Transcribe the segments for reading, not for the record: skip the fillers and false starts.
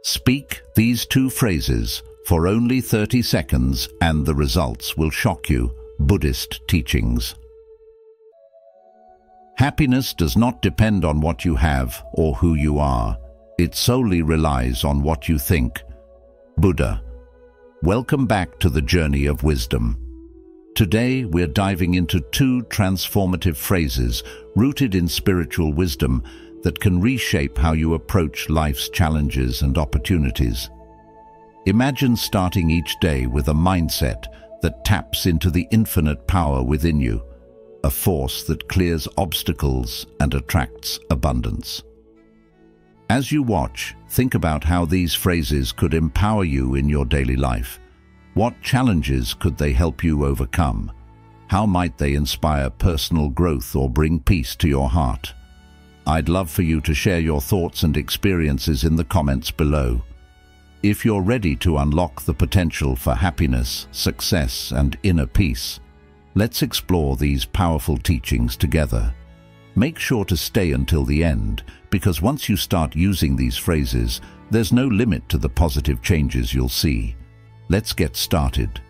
Speak these two phrases for only 30 seconds and the results will shock you. Buddhist Teachings. Happiness does not depend on what you have or who you are. It solely relies on what you think. Buddha. Welcome back to the journey of wisdom. Today we're diving into two transformative phrases rooted in spiritual wisdom that can reshape how you approach life's challenges and opportunities. Imagine starting each day with a mindset that taps into the infinite power within you, a force that clears obstacles and attracts abundance. As you watch, think about how these phrases could empower you in your daily life. What challenges could they help you overcome? How might they inspire personal growth or bring peace to your heart? I'd love for you to share your thoughts and experiences in the comments below. If you're ready to unlock the potential for happiness, success, and inner peace, let's explore these powerful teachings together. Make sure to stay until the end, because once you start using these phrases, there's no limit to the positive changes you'll see. Let's get started.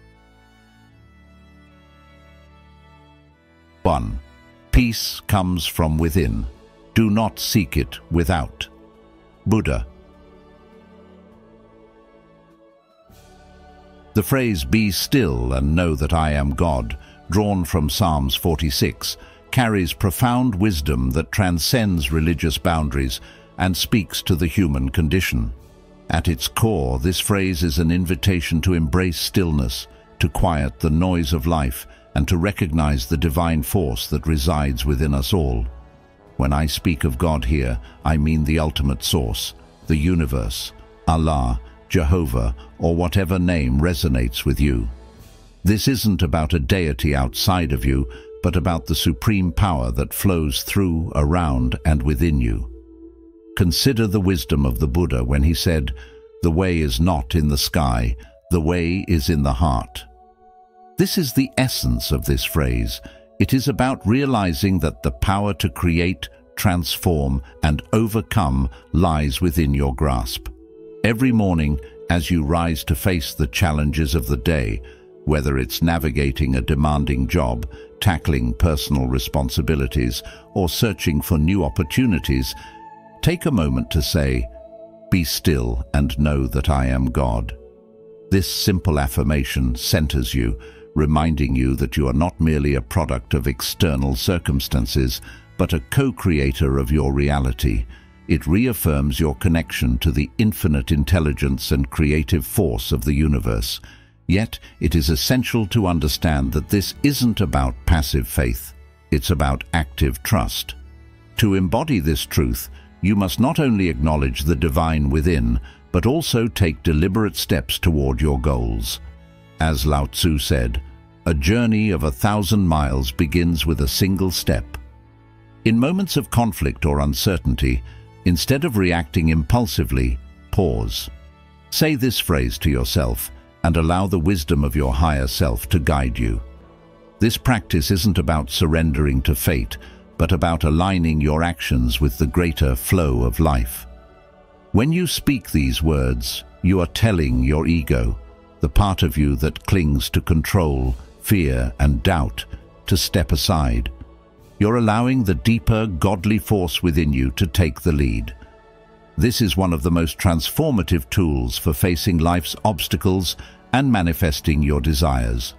1. Peace comes from within. Do not seek it without. Buddha. The phrase, "Be still and know that I am God," drawn from Psalms 46, carries profound wisdom that transcends religious boundaries and speaks to the human condition. At its core, this phrase is an invitation to embrace stillness, to quiet the noise of life, and to recognize the divine force that resides within us all. When I speak of God here, I mean the ultimate source, the universe, Allah, Jehovah, or whatever name resonates with you. This isn't about a deity outside of you, but about the supreme power that flows through, around, and within you. Consider the wisdom of the Buddha when he said, "The way is not in the sky, the way is in the heart." This is the essence of this phrase. It is about realizing that the power to create, transform, and overcome lies within your grasp. Every morning, as you rise to face the challenges of the day, whether it's navigating a demanding job, tackling personal responsibilities, or searching for new opportunities, take a moment to say, "Be still and know that I am God." This simple affirmation centers you, reminding you that you are not merely a product of external circumstances, but a co-creator of your reality. It reaffirms your connection to the infinite intelligence and creative force of the universe. Yet, it is essential to understand that this isn't about passive faith. It's about active trust. To embody this truth, you must not only acknowledge the divine within, but also take deliberate steps toward your goals. As Lao Tzu said, "A journey of 1,000 miles begins with a single step." In moments of conflict or uncertainty, instead of reacting impulsively, pause. Say this phrase to yourself and allow the wisdom of your higher self to guide you. This practice isn't about surrendering to fate, but about aligning your actions with the greater flow of life. When you speak these words, you are telling your ego, the part of you that clings to control, fear, and doubt, to step aside. You're allowing the deeper, godly force within you to take the lead. This is one of the most transformative tools for facing life's obstacles and manifesting your desires.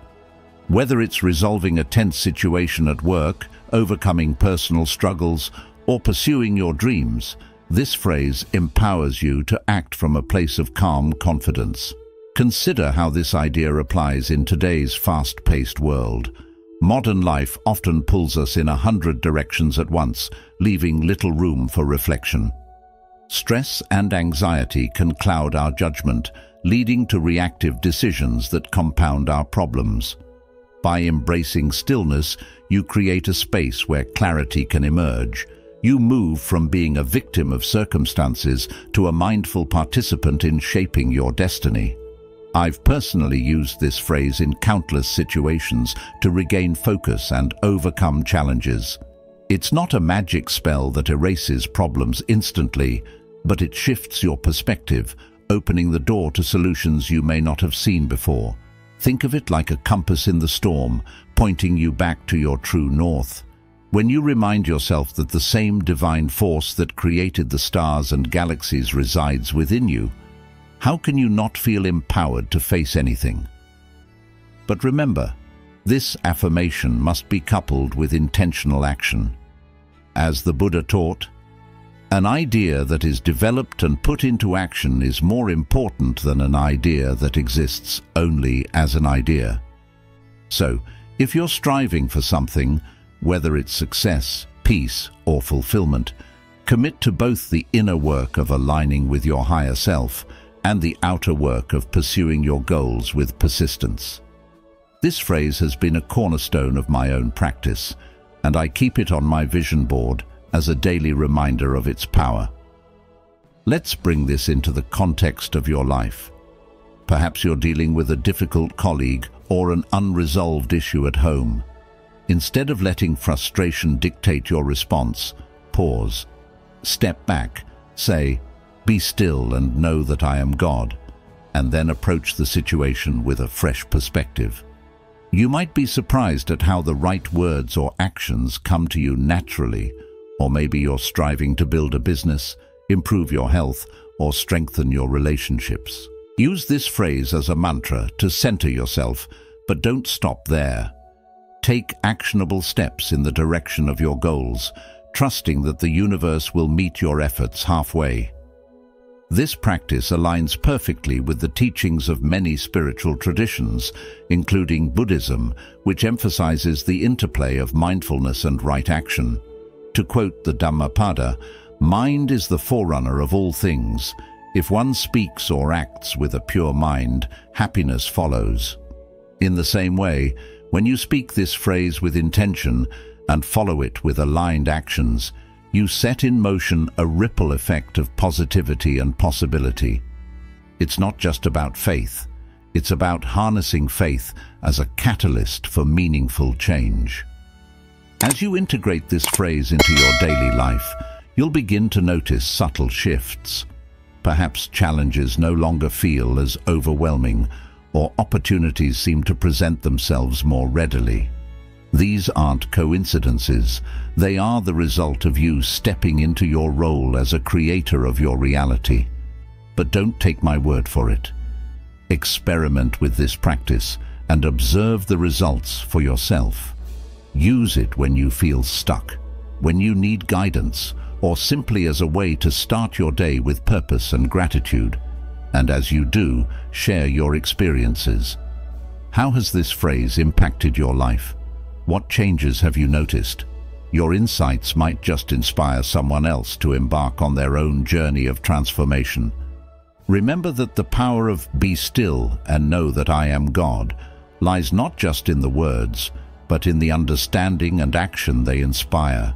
Whether it's resolving a tense situation at work, overcoming personal struggles, or pursuing your dreams, this phrase empowers you to act from a place of calm confidence. Consider how this idea applies in today's fast-paced world. Modern life often pulls us in 100 directions at once, leaving little room for reflection. Stress and anxiety can cloud our judgment, leading to reactive decisions that compound our problems. By embracing stillness, you create a space where clarity can emerge. You move from being a victim of circumstances to a mindful participant in shaping your destiny. I've personally used this phrase in countless situations to regain focus and overcome challenges. It's not a magic spell that erases problems instantly, but it shifts your perspective, opening the door to solutions you may not have seen before. Think of it like a compass in the storm, pointing you back to your true north. When you remind yourself that the same divine force that created the stars and galaxies resides within you, how can you not feel empowered to face anything? But remember, this affirmation must be coupled with intentional action. As the Buddha taught, an idea that is developed and put into action is more important than an idea that exists only as an idea. So, if you're striving for something, whether it's success, peace, or fulfillment, commit to both the inner work of aligning with your higher self and the outer work of pursuing your goals with persistence. This phrase has been a cornerstone of my own practice, and I keep it on my vision board as a daily reminder of its power. Let's bring this into the context of your life. Perhaps you're dealing with a difficult colleague or an unresolved issue at home. Instead of letting frustration dictate your response, pause, step back, say, "Be still and know that I am God," and then approach the situation with a fresh perspective. You might be surprised at how the right words or actions come to you naturally, or maybe you're striving to build a business, improve your health, or strengthen your relationships. Use this phrase as a mantra to center yourself, but don't stop there. Take actionable steps in the direction of your goals, trusting that the universe will meet your efforts halfway. This practice aligns perfectly with the teachings of many spiritual traditions, including Buddhism, which emphasizes the interplay of mindfulness and right action. To quote the Dhammapada, "Mind is the forerunner of all things. If one speaks or acts with a pure mind, happiness follows." In the same way, when you speak this phrase with intention and follow it with aligned actions, you set in motion a ripple effect of positivity and possibility. It's not just about faith, it's about harnessing faith as a catalyst for meaningful change. As you integrate this phrase into your daily life, you'll begin to notice subtle shifts. Perhaps challenges no longer feel as overwhelming, or opportunities seem to present themselves more readily. These aren't coincidences. They are the result of you stepping into your role as a creator of your reality. But don't take my word for it. Experiment with this practice and observe the results for yourself. Use it when you feel stuck, when you need guidance, or simply as a way to start your day with purpose and gratitude. And as you do, share your experiences. How has this phrase impacted your life? What changes have you noticed? Your insights might just inspire someone else to embark on their own journey of transformation. Remember that the power of "be still and know that I am God" lies not just in the words, but in the understanding and action they inspire.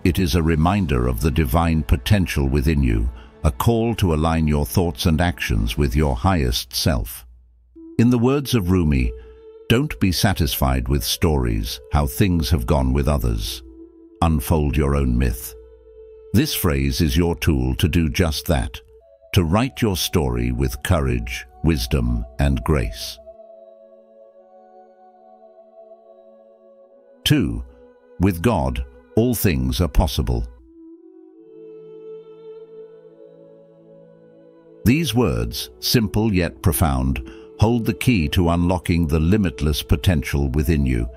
It is a reminder of the divine potential within you, a call to align your thoughts and actions with your highest self. In the words of Rumi, "Don't be satisfied with stories, how things have gone with others. Unfold your own myth." This phrase is your tool to do just that, to write your story with courage, wisdom, and grace. 2. With God, all things are possible. These words, simple yet profound, hold the key to unlocking the limitless potential within you.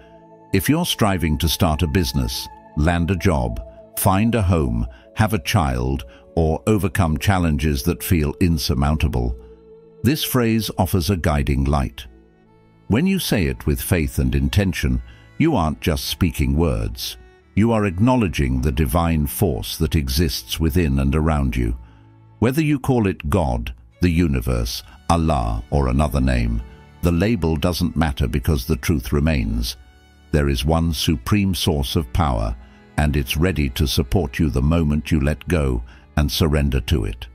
If you're striving to start a business, land a job, find a home, have a child, or overcome challenges that feel insurmountable, this phrase offers a guiding light. When you say it with faith and intention, you aren't just speaking words. You are acknowledging the divine force that exists within and around you. Whether you call it God, the universe, Allah, or another name, the label doesn't matter because the truth remains. There is one supreme source of power, and it's ready to support you the moment you let go and surrender to it.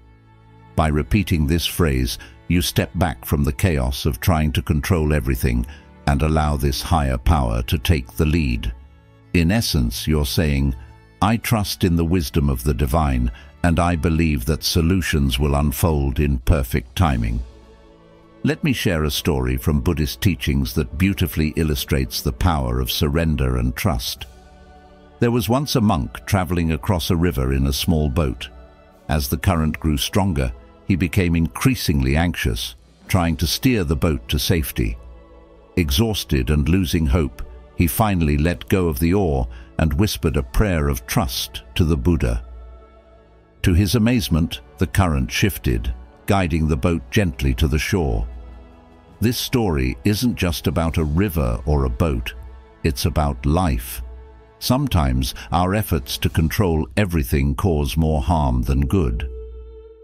By repeating this phrase, you step back from the chaos of trying to control everything and allow this higher power to take the lead. In essence, you're saying, "I trust in the wisdom of the divine, and I believe that solutions will unfold in perfect timing. Let me share a story from Buddhist teachings that beautifully illustrates the power of surrender and trust. There was once a monk traveling across a river in a small boat. As the current grew stronger, he became increasingly anxious, trying to steer the boat to safety. Exhausted and losing hope, he finally let go of the oar and whispered a prayer of trust to the Buddha. To his amazement, the current shifted, guiding the boat gently to the shore. This story isn't just about a river or a boat, it's about life. Sometimes our efforts to control everything cause more harm than good.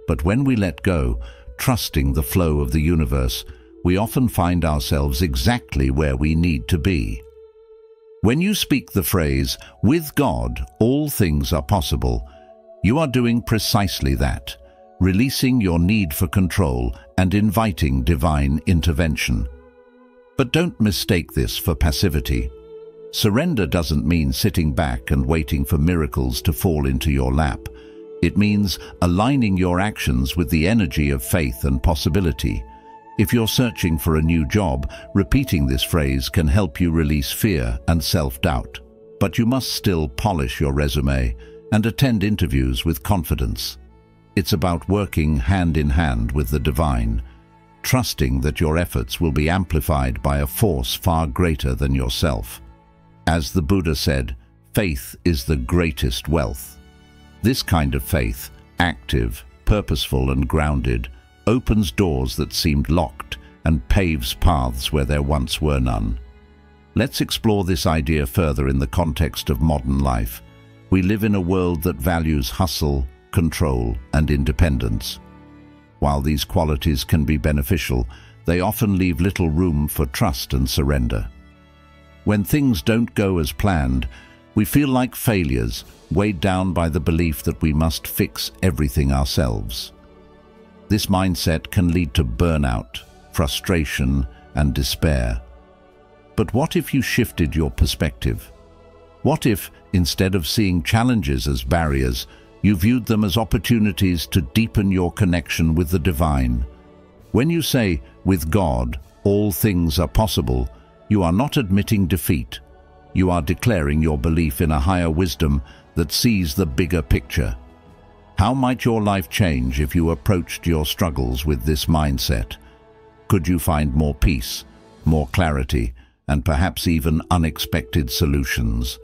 But when we let go, trusting the flow of the universe, we often find ourselves exactly where we need to be. When you speak the phrase, "With God, all things are possible," you are doing precisely that, releasing your need for control and inviting divine intervention. But don't mistake this for passivity. Surrender doesn't mean sitting back and waiting for miracles to fall into your lap. It means aligning your actions with the energy of faith and possibility. If you're searching for a new job, repeating this phrase can help you release fear and self-doubt. But you must still polish your resume and attend interviews with confidence. It's about working hand in hand with the divine, trusting that your efforts will be amplified by a force far greater than yourself. As the Buddha said, faith is the greatest wealth. This kind of faith, active, purposeful and grounded, opens doors that seemed locked and paves paths where there once were none. Let's explore this idea further in the context of modern life. We live in a world that values hustle, control, and independence. While these qualities can be beneficial, they often leave little room for trust and surrender. When things don't go as planned, we feel like failures, weighed down by the belief that we must fix everything ourselves. This mindset can lead to burnout, frustration, and despair. But what if you shifted your perspective? What if, instead of seeing challenges as barriers, you viewed them as opportunities to deepen your connection with the divine? When you say, "With God, all things are possible," you are not admitting defeat. You are declaring your belief in a higher wisdom that sees the bigger picture. How might your life change if you approached your struggles with this mindset? Could you find more peace, more clarity, and perhaps even unexpected solutions?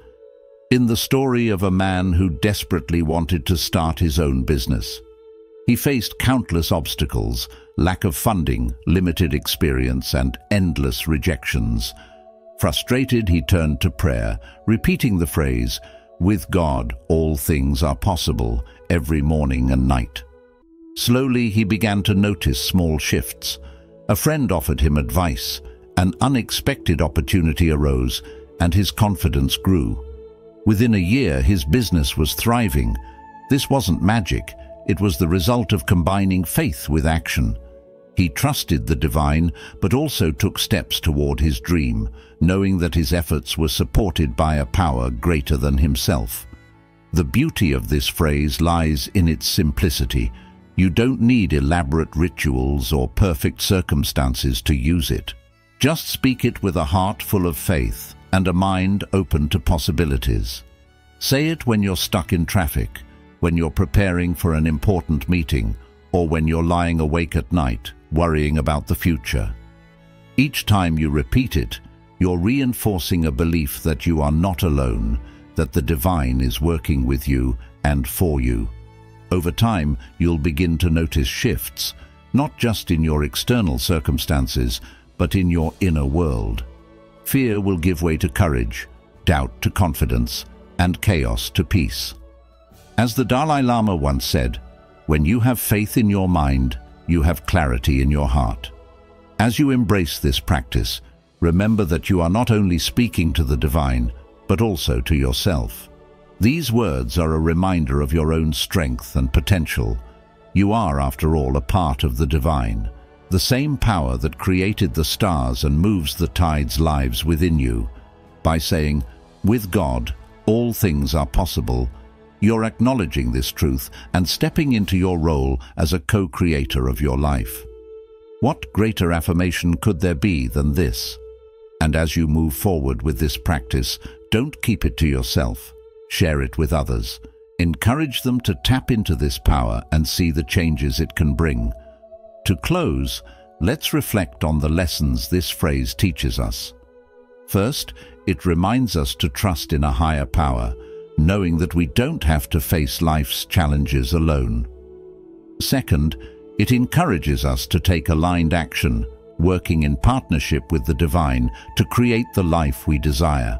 In the story of a man who desperately wanted to start his own business, he faced countless obstacles: lack of funding, limited experience, and endless rejections. Frustrated, he turned to prayer, repeating the phrase, "With God, all things are possible," every morning and night. Slowly, he began to notice small shifts. A friend offered him advice, an unexpected opportunity arose, and his confidence grew. Within a year, his business was thriving. This wasn't magic, it was the result of combining faith with action. He trusted the divine, but also took steps toward his dream, knowing that his efforts were supported by a power greater than himself. The beauty of this phrase lies in its simplicity. You don't need elaborate rituals or perfect circumstances to use it. Just speak it with a heart full of faith and a mind open to possibilities. Say it when you're stuck in traffic, when you're preparing for an important meeting, or when you're lying awake at night, worrying about the future. Each time you repeat it, you're reinforcing a belief that you are not alone, that the divine is working with you and for you. Over time, you'll begin to notice shifts, not just in your external circumstances, but in your inner world. Fear will give way to courage, doubt to confidence, and chaos to peace. As the Dalai Lama once said, "When you have faith in your mind, you have clarity in your heart." As you embrace this practice, remember that you are not only speaking to the divine, but also to yourself. These words are a reminder of your own strength and potential. You are, after all, a part of the divine, the same power that created the stars and moves the tides lives within you. By saying, "With God, all things are possible," You're acknowledging this truth and stepping into your role as a co-creator of your life. What greater affirmation could there be than this? And as you move forward with this practice, don't keep it to yourself. Share it with others. Encourage them to tap into this power and see the changes it can bring. To close, let's reflect on the lessons this phrase teaches us. First, it reminds us to trust in a higher power, knowing that we don't have to face life's challenges alone. Second, it encourages us to take aligned action, working in partnership with the divine to create the life we desire.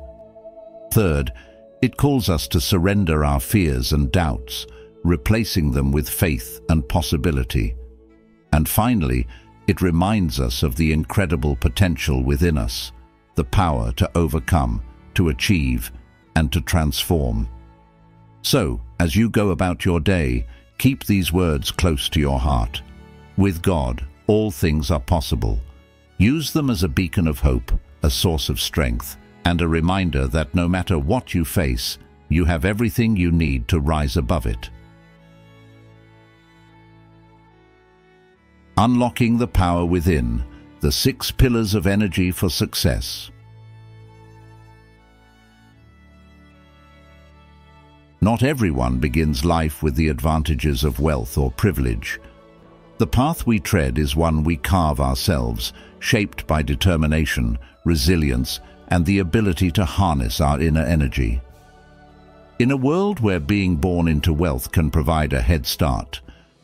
Third, it calls us to surrender our fears and doubts, replacing them with faith and possibility. And finally, it reminds us of the incredible potential within us, the power to overcome, to achieve, and to transform. So, as you go about your day, keep these words close to your heart. With God, all things are possible. Use them as a beacon of hope, a source of strength, and a reminder that no matter what you face, you have everything you need to rise above it. Unlocking the power within, the 6 pillars of energy for success. Not everyone begins life with the advantages of wealth or privilege. The path we tread is one we carve ourselves, shaped by determination, resilience, and the ability to harness our inner energy. In a world where being born into wealth can provide a head start,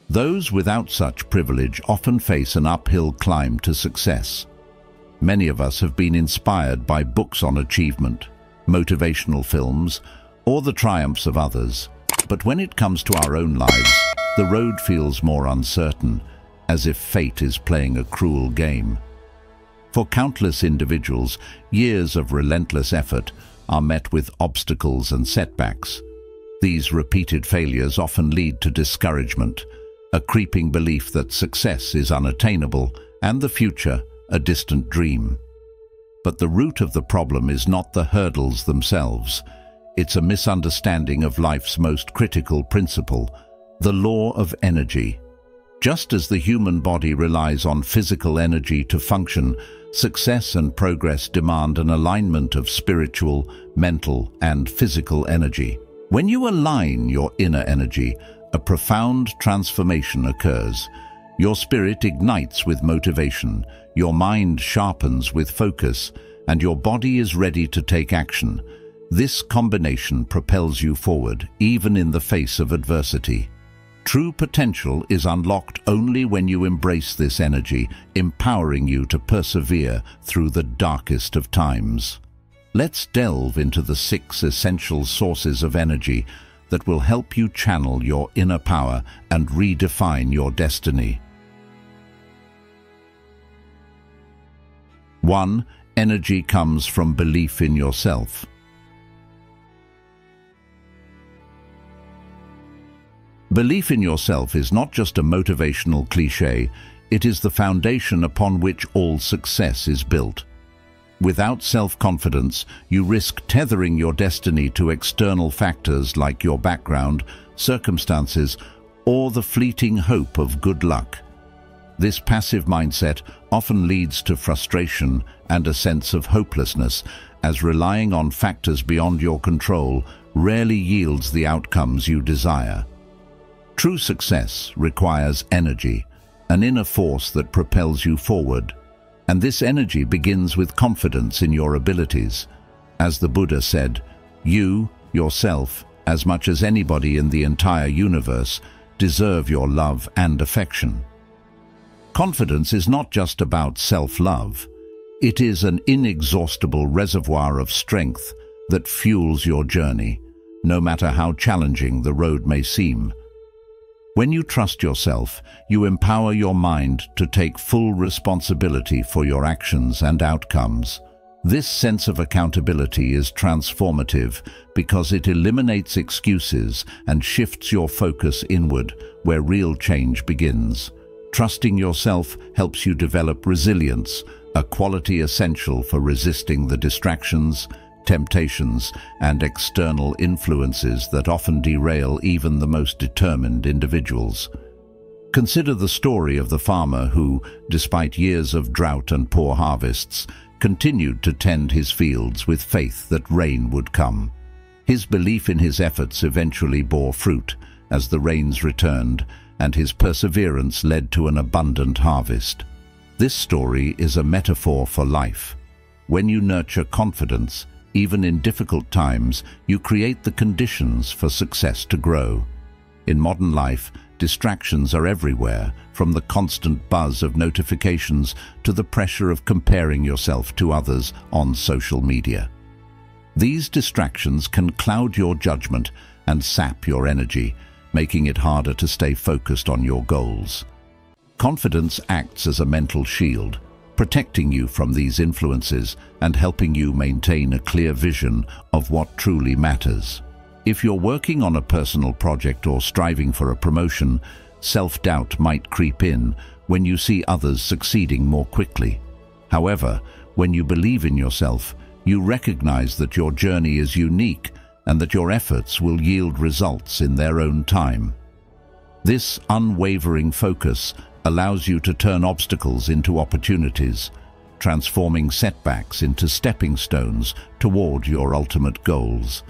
those without such privilege often face an uphill climb to success. Many of us have been inspired by books on achievement, motivational films, or the triumphs of others. But when it comes to our own lives, the road feels more uncertain, as if fate is playing a cruel game. For countless individuals, years of relentless effort are met with obstacles and setbacks. These repeated failures often lead to discouragement, a creeping belief that success is unattainable and the future a distant dream. But the root of the problem is not the hurdles themselves. It's a misunderstanding of life's most critical principle, the law of energy. Just as the human body relies on physical energy to function, success and progress demand an alignment of spiritual, mental, and physical energy. When you align your inner energy, a profound transformation occurs. Your spirit ignites with motivation, your mind sharpens with focus, and your body is ready to take action. This combination propels you forward, even in the face of adversity. True potential is unlocked only when you embrace this energy, empowering you to persevere through the darkest of times. Let's delve into the 6 essential sources of energy that will help you channel your inner power and redefine your destiny. 1. Energy comes from belief in yourself. Belief in yourself is not just a motivational cliché, it is the foundation upon which all success is built. Without self-confidence, you risk tethering your destiny to external factors like your background, circumstances, or the fleeting hope of good luck. This passive mindset often leads to frustration and a sense of hopelessness, as relying on factors beyond your control rarely yields the outcomes you desire. True success requires energy, an inner force that propels you forward. And this energy begins with confidence in your abilities. As the Buddha said, you, yourself, as much as anybody in the entire universe, deserve your love and affection. Confidence is not just about self-love. It is an inexhaustible reservoir of strength that fuels your journey, no matter how challenging the road may seem. When you trust yourself, you empower your mind to take full responsibility for your actions and outcomes. This sense of accountability is transformative because it eliminates excuses and shifts your focus inward, where real change begins. Trusting yourself helps you develop resilience, a quality essential for resisting the distractions, temptations, and external influences that often derail even the most determined individuals. Consider the story of the farmer who, despite years of drought and poor harvests, continued to tend his fields with faith that rain would come. His belief in his efforts eventually bore fruit as the rains returned, and his perseverance led to an abundant harvest. This story is a metaphor for life. When you nurture confidence, even in difficult times, you create the conditions for success to grow. In modern life, distractions are everywhere, from the constant buzz of notifications to the pressure of comparing yourself to others on social media. These distractions can cloud your judgment and sap your energy, making it harder to stay focused on your goals. Confidence acts as a mental shield, protecting you from these influences and helping you maintain a clear vision of what truly matters. If you're working on a personal project or striving for a promotion, self-doubt might creep in when you see others succeeding more quickly. However, when you believe in yourself, you recognize that your journey is unique and that your efforts will yield results in their own time. This unwavering focus allows you to turn obstacles into opportunities, transforming setbacks into stepping stones toward your ultimate goals.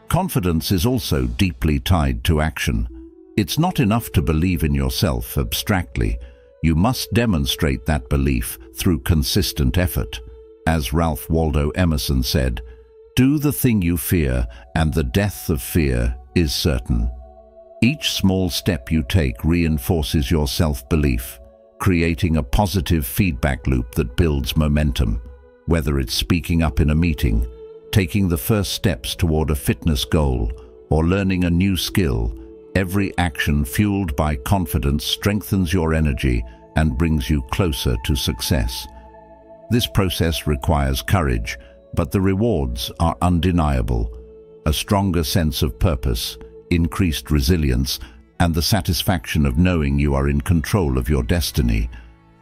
Confidence is also deeply tied to action. It's not enough to believe in yourself abstractly. You must demonstrate that belief through consistent effort. As Ralph Waldo Emerson said, "Do the thing you fear, and the death of fear is certain." Each small step you take reinforces your self-belief, creating a positive feedback loop that builds momentum. Whether it's speaking up in a meeting, taking the first steps toward a fitness goal, or learning a new skill, every action fueled by confidence strengthens your energy and brings you closer to success. This process requires courage, but the rewards are undeniable. A stronger sense of purpose, increased resilience, and the satisfaction of knowing you are in control of your destiny.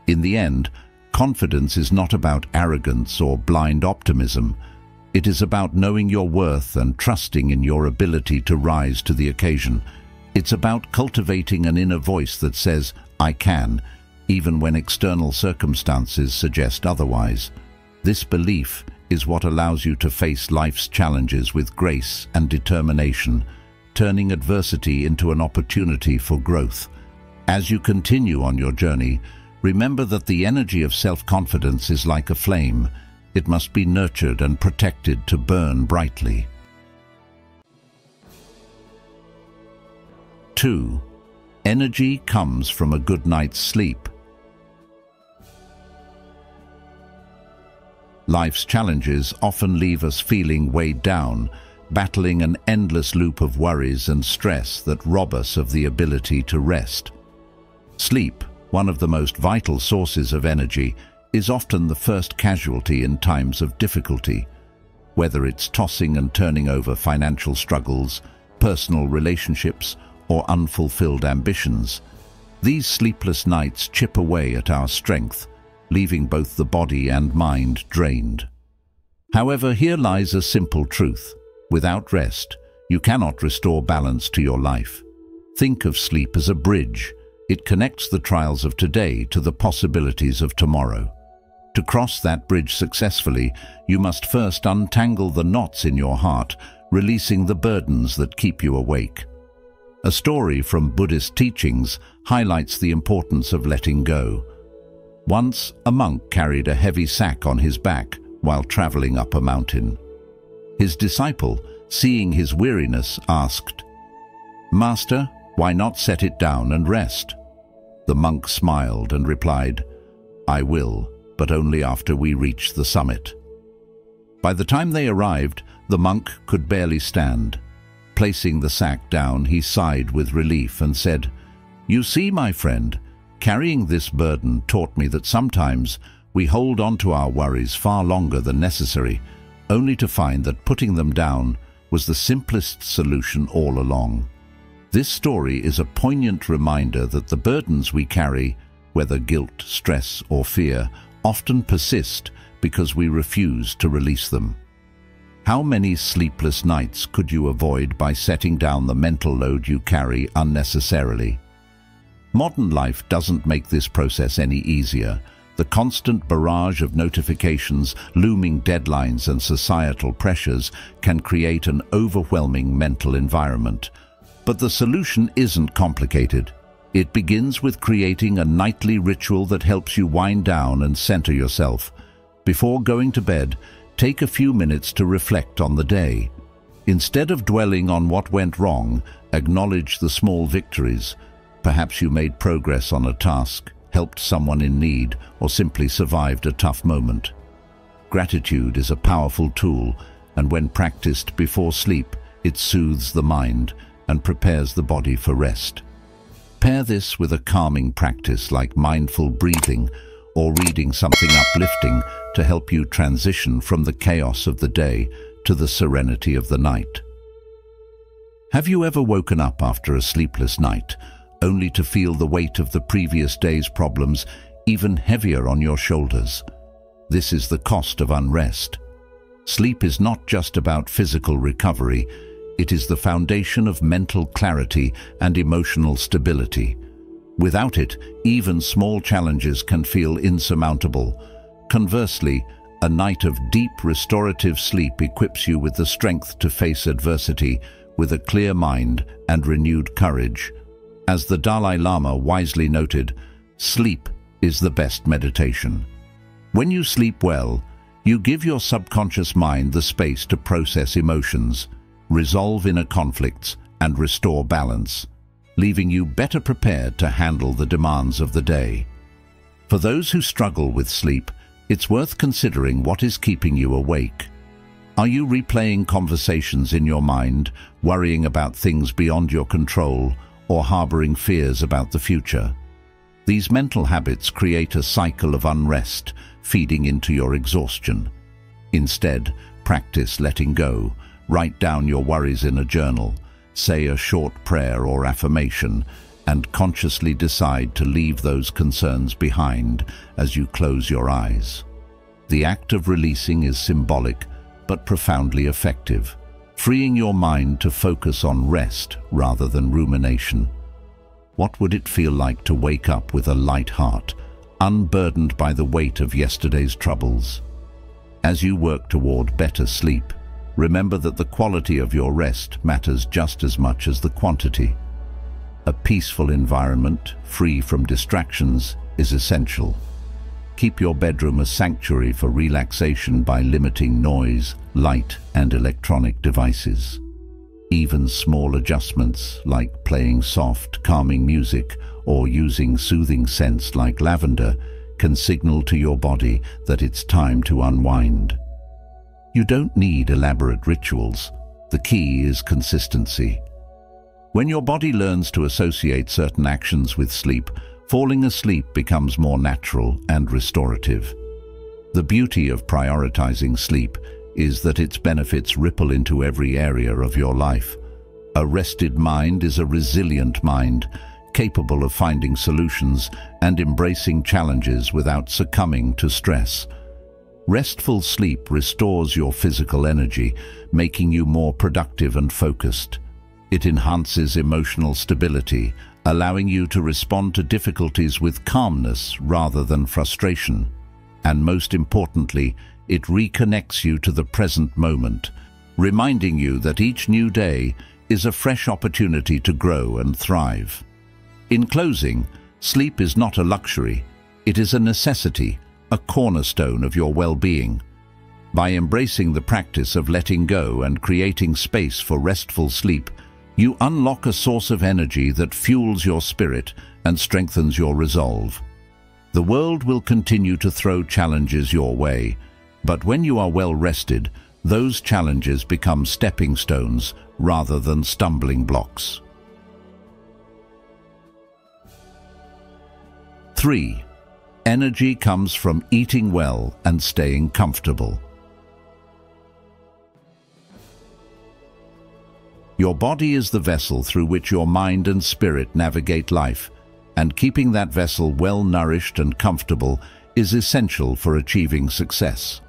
In the end, confidence is not about arrogance or blind optimism. It is about knowing your worth and trusting in your ability to rise to the occasion. It's about cultivating an inner voice that says, "I can," even when external circumstances suggest otherwise. This belief is what allows you to face life's challenges with grace and determination, turning adversity into an opportunity for growth. As you continue on your journey, remember that the energy of self-confidence is like a flame. It must be nurtured and protected to burn brightly. 2. Energy comes from a good night's sleep. Life's challenges often leave us feeling weighed down, battling an endless loop of worries and stress that rob us of the ability to rest. Sleep, one of the most vital sources of energy, is often the first casualty in times of difficulty. Whether it's tossing and turning over financial struggles, personal relationships, or unfulfilled ambitions, these sleepless nights chip away at our strength, leaving both the body and mind drained. However, here lies a simple truth. Without rest, you cannot restore balance to your life. Think of sleep as a bridge. It connects the trials of today to the possibilities of tomorrow. To cross that bridge successfully, you must first untangle the knots in your heart, releasing the burdens that keep you awake. A story from Buddhist Teachings highlights the importance of letting go. Once, a monk carried a heavy sack on his back while traveling up a mountain. His disciple, seeing his weariness, asked, "Master, why not set it down and rest?" The monk smiled and replied, "I will, but only after we reach the summit." By the time they arrived, the monk could barely stand. Placing the sack down, he sighed with relief and said, "You see, my friend, carrying this burden taught me that sometimes we hold on to our worries far longer than necessary, only to find that putting them down was the simplest solution all along." This story is a poignant reminder that the burdens we carry, whether guilt, stress, or fear, often persist because we refuse to release them. How many sleepless nights could you avoid by setting down the mental load you carry unnecessarily? Modern life doesn't make this process any easier. The constant barrage of notifications, looming deadlines, and societal pressures can create an overwhelming mental environment. But the solution isn't complicated. It begins with creating a nightly ritual that helps you wind down and center yourself. Before going to bed, take a few minutes to reflect on the day. Instead of dwelling on what went wrong, acknowledge the small victories. Perhaps you made progress on a task, helped someone in need, or simply survived a tough moment. Gratitude is a powerful tool, and when practiced before sleep, it soothes the mind and prepares the body for rest. Pair this with a calming practice like mindful breathing or reading something uplifting to help you transition from the chaos of the day to the serenity of the night. Have you ever woken up after a sleepless night, only to feel the weight of the previous day's problems even heavier on your shoulders? This is the cost of unrest. Sleep is not just about physical recovery, it is the foundation of mental clarity and emotional stability. Without it, even small challenges can feel insurmountable. Conversely, a night of deep restorative sleep equips you with the strength to face adversity with a clear mind and renewed courage. As the Dalai Lama wisely noted, sleep is the best meditation. When you sleep well, you give your subconscious mind the space to process emotions, resolve inner conflicts, and restore balance, leaving you better prepared to handle the demands of the day. For those who struggle with sleep, it's worth considering what is keeping you awake. Are you replaying conversations in your mind, worrying about things beyond your control, or harboring fears about the future? These mental habits create a cycle of unrest, feeding into your exhaustion. Instead, practice letting go. Write down your worries in a journal, say a short prayer or affirmation, and consciously decide to leave those concerns behind as you close your eyes. The act of releasing is symbolic, but profoundly effective, freeing your mind to focus on rest rather than rumination. What would it feel like to wake up with a light heart, unburdened by the weight of yesterday's troubles? As you work toward better sleep, remember that the quality of your rest matters just as much as the quantity. A peaceful environment, free from distractions, is essential. Keep your bedroom a sanctuary for relaxation by limiting noise, light, and electronic devices. Even small adjustments, like playing soft, calming music or using soothing scents like lavender, can signal to your body that it's time to unwind. You don't need elaborate rituals. The key is consistency. When your body learns to associate certain actions with sleep, falling asleep becomes more natural and restorative. The beauty of prioritizing sleep is that its benefits ripple into every area of your life. A rested mind is a resilient mind, capable of finding solutions and embracing challenges without succumbing to stress. Restful sleep restores your physical energy, making you more productive and focused. It enhances emotional stability, allowing you to respond to difficulties with calmness rather than frustration. And most importantly, it reconnects you to the present moment, reminding you that each new day is a fresh opportunity to grow and thrive. In closing, sleep is not a luxury, it is a necessity, a cornerstone of your well-being. By embracing the practice of letting go and creating space for restful sleep, you unlock a source of energy that fuels your spirit and strengthens your resolve. The world will continue to throw challenges your way, but when you are well rested, those challenges become stepping stones rather than stumbling blocks. 3. Energy comes from eating well and staying comfortable. Your body is the vessel through which your mind and spirit navigate life, and keeping that vessel well-nourished and comfortable is essential for achieving success.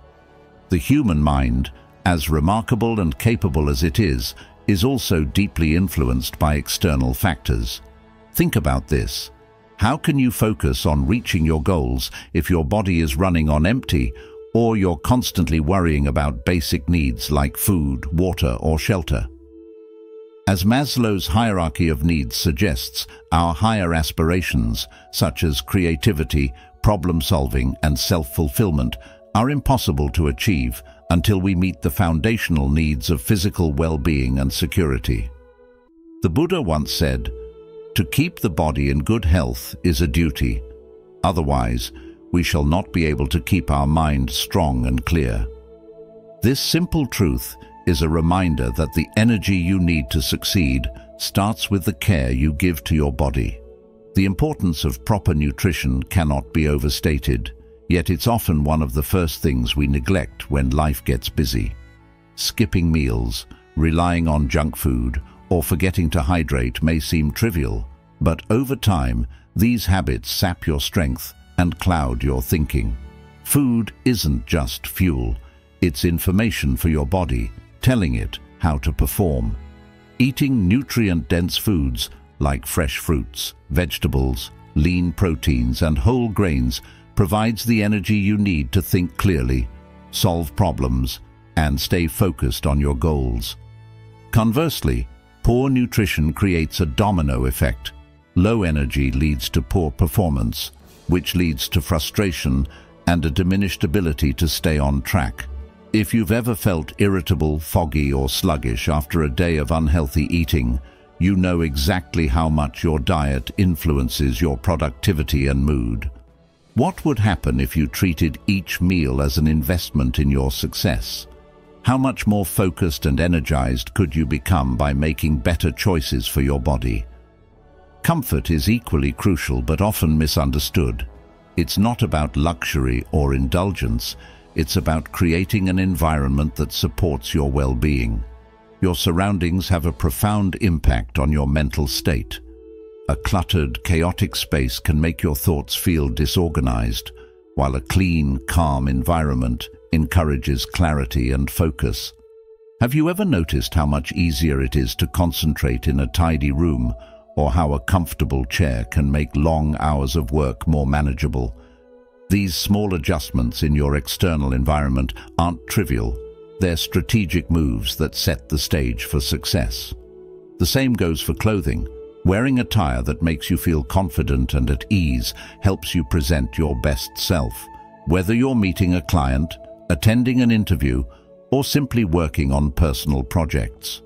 The human mind, as remarkable and capable as it is also deeply influenced by external factors. Think about this. How can you focus on reaching your goals if your body is running on empty, or you're constantly worrying about basic needs like food, water, or shelter? As Maslow's hierarchy of needs suggests, our higher aspirations, such as creativity, problem-solving, and self-fulfillment, are impossible to achieve until we meet the foundational needs of physical well-being and security. The Buddha once said, "To keep the body in good health is a duty. Otherwise, we shall not be able to keep our mind strong and clear." This simple truth is a reminder that the energy you need to succeed starts with the care you give to your body. The importance of proper nutrition cannot be overstated, yet it's often one of the first things we neglect when life gets busy. Skipping meals, relying on junk food, or forgetting to hydrate may seem trivial, but over time, these habits sap your strength and cloud your thinking. Food isn't just fuel, it's information for your body, telling it how to perform. Eating nutrient-dense foods like fresh fruits, vegetables, lean proteins, and whole grains provides the energy you need to think clearly, solve problems, and stay focused on your goals. Conversely, poor nutrition creates a domino effect. Low energy leads to poor performance, which leads to frustration and a diminished ability to stay on track. If you've ever felt irritable, foggy, or sluggish after a day of unhealthy eating, you know exactly how much your diet influences your productivity and mood. What would happen if you treated each meal as an investment in your success? How much more focused and energized could you become by making better choices for your body? Comfort is equally crucial but often misunderstood. It's not about luxury or indulgence. It's about creating an environment that supports your well-being. Your surroundings have a profound impact on your mental state. A cluttered, chaotic space can make your thoughts feel disorganized, while a clean, calm environment encourages clarity and focus. Have you ever noticed how much easier it is to concentrate in a tidy room, or how a comfortable chair can make long hours of work more manageable? These small adjustments in your external environment aren't trivial. They're strategic moves that set the stage for success. The same goes for clothing. Wearing attire that makes you feel confident and at ease helps you present your best self. Whether you're meeting a client, attending an interview, or simply working on personal projects.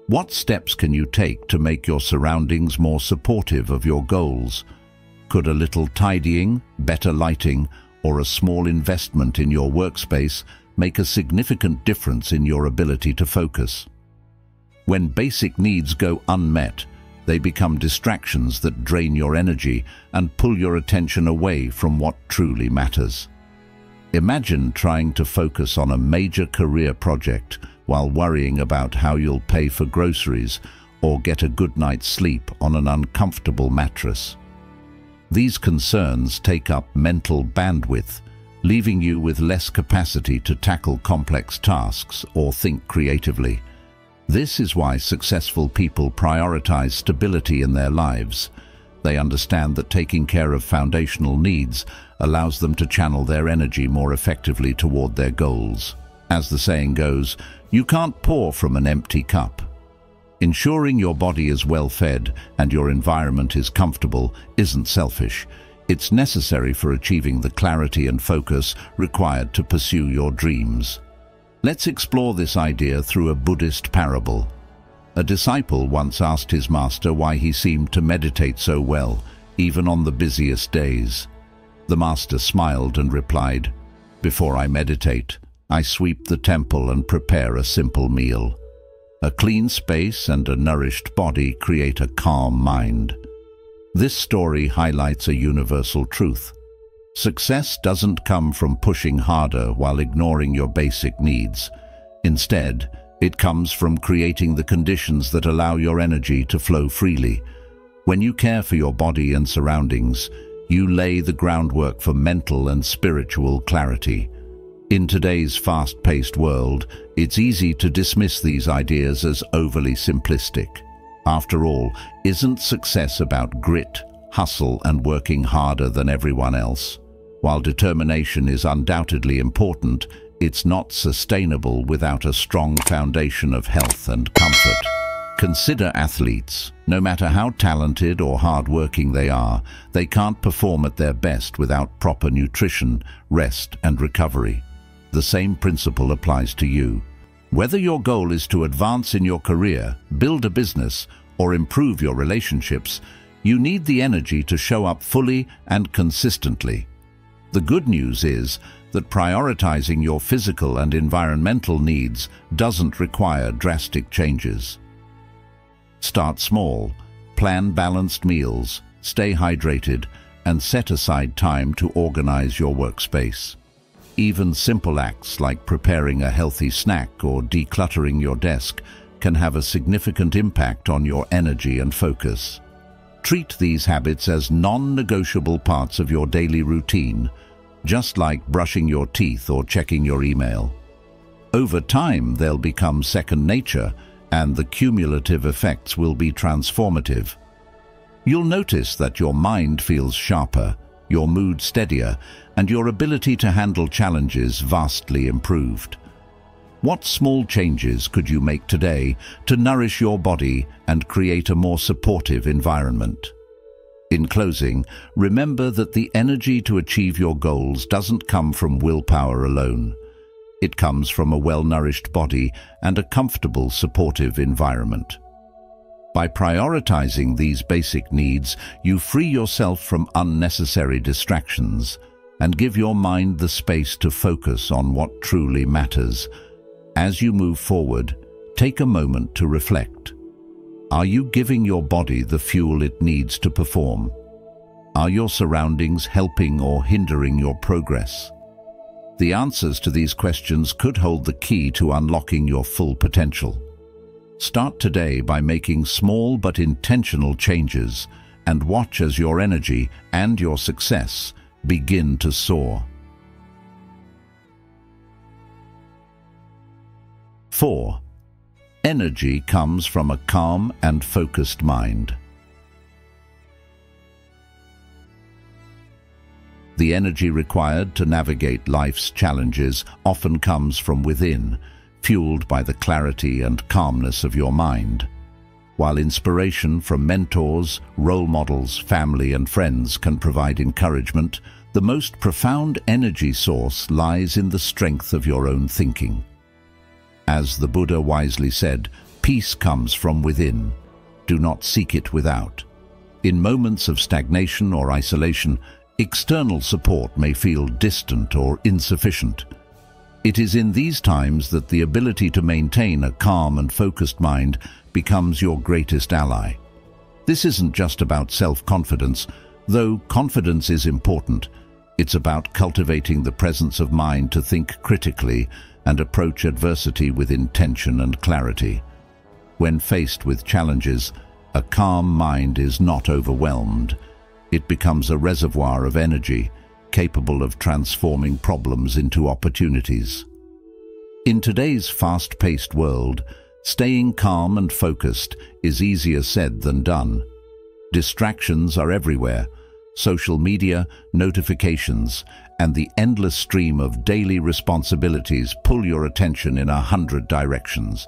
What steps can you take to make your surroundings more supportive of your goals? Could a little tidying, better lighting, or a small investment in your workspace make a significant difference in your ability to focus? When basic needs go unmet, they become distractions that drain your energy and pull your attention away from what truly matters. Imagine trying to focus on a major career project while worrying about how you'll pay for groceries or get a good night's sleep on an uncomfortable mattress. These concerns take up mental bandwidth, leaving you with less capacity to tackle complex tasks or think creatively. This is why successful people prioritize stability in their lives. They understand that taking care of foundational needs allows them to channel their energy more effectively toward their goals. As the saying goes, you can't pour from an empty cup. Ensuring your body is well fed and your environment is comfortable isn't selfish. It's necessary for achieving the clarity and focus required to pursue your dreams. Let's explore this idea through a Buddhist parable. A disciple once asked his master why he seemed to meditate so well, even on the busiest days. The master smiled and replied, "Before I meditate, I sweep the temple and prepare a simple meal. A clean space and a nourished body create a calm mind." This story highlights a universal truth. Success doesn't come from pushing harder while ignoring your basic needs. Instead, it comes from creating the conditions that allow your energy to flow freely. When you care for your body and surroundings, you lay the groundwork for mental and spiritual clarity. In today's fast-paced world, it's easy to dismiss these ideas as overly simplistic. After all, isn't success about grit, hustle, and working harder than everyone else? While determination is undoubtedly important, it's not sustainable without a strong foundation of health and comfort. Consider athletes. No matter how talented or hard-working they are, they can't perform at their best without proper nutrition, rest, and recovery. The same principle applies to you. Whether your goal is to advance in your career, build a business, or improve your relationships, you need the energy to show up fully and consistently. The good news is that prioritizing your physical and environmental needs doesn't require drastic changes. Start small, plan balanced meals, stay hydrated, and set aside time to organize your workspace. Even simple acts like preparing a healthy snack or decluttering your desk can have a significant impact on your energy and focus. Treat these habits as non-negotiable parts of your daily routine, just like brushing your teeth or checking your email. Over time, they'll become second nature, and the cumulative effects will be transformative. You'll notice that your mind feels sharper, your mood steadier, and your ability to handle challenges vastly improved. What small changes could you make today to nourish your body and create a more supportive environment? In closing, remember that the energy to achieve your goals doesn't come from willpower alone. It comes from a well-nourished body and a comfortable, supportive environment. By prioritizing these basic needs, you free yourself from unnecessary distractions and give your mind the space to focus on what truly matters. As you move forward, take a moment to reflect. Are you giving your body the fuel it needs to perform? Are your surroundings helping or hindering your progress? The answers to these questions could hold the key to unlocking your full potential. Start today by making small but intentional changes and watch as your energy and your success begin to soar. 4. Energy comes from a calm and focused mind. The energy required to navigate life's challenges often comes from within, fueled by the clarity and calmness of your mind. While inspiration from mentors, role models, family, and friends can provide encouragement, the most profound energy source lies in the strength of your own thinking. As the Buddha wisely said, peace comes from within. Do not seek it without. In moments of stagnation or isolation, external support may feel distant or insufficient. It is in these times that the ability to maintain a calm and focused mind becomes your greatest ally. This isn't just about self-confidence, though confidence is important. It's about cultivating the presence of mind to think critically and approach adversity with intention and clarity. When faced with challenges, a calm mind is not overwhelmed. It becomes a reservoir of energy, capable of transforming problems into opportunities. In today's fast-paced world, staying calm and focused is easier said than done. Distractions are everywhere. Social media, notifications, and the endless stream of daily responsibilities pull your attention in 100 directions.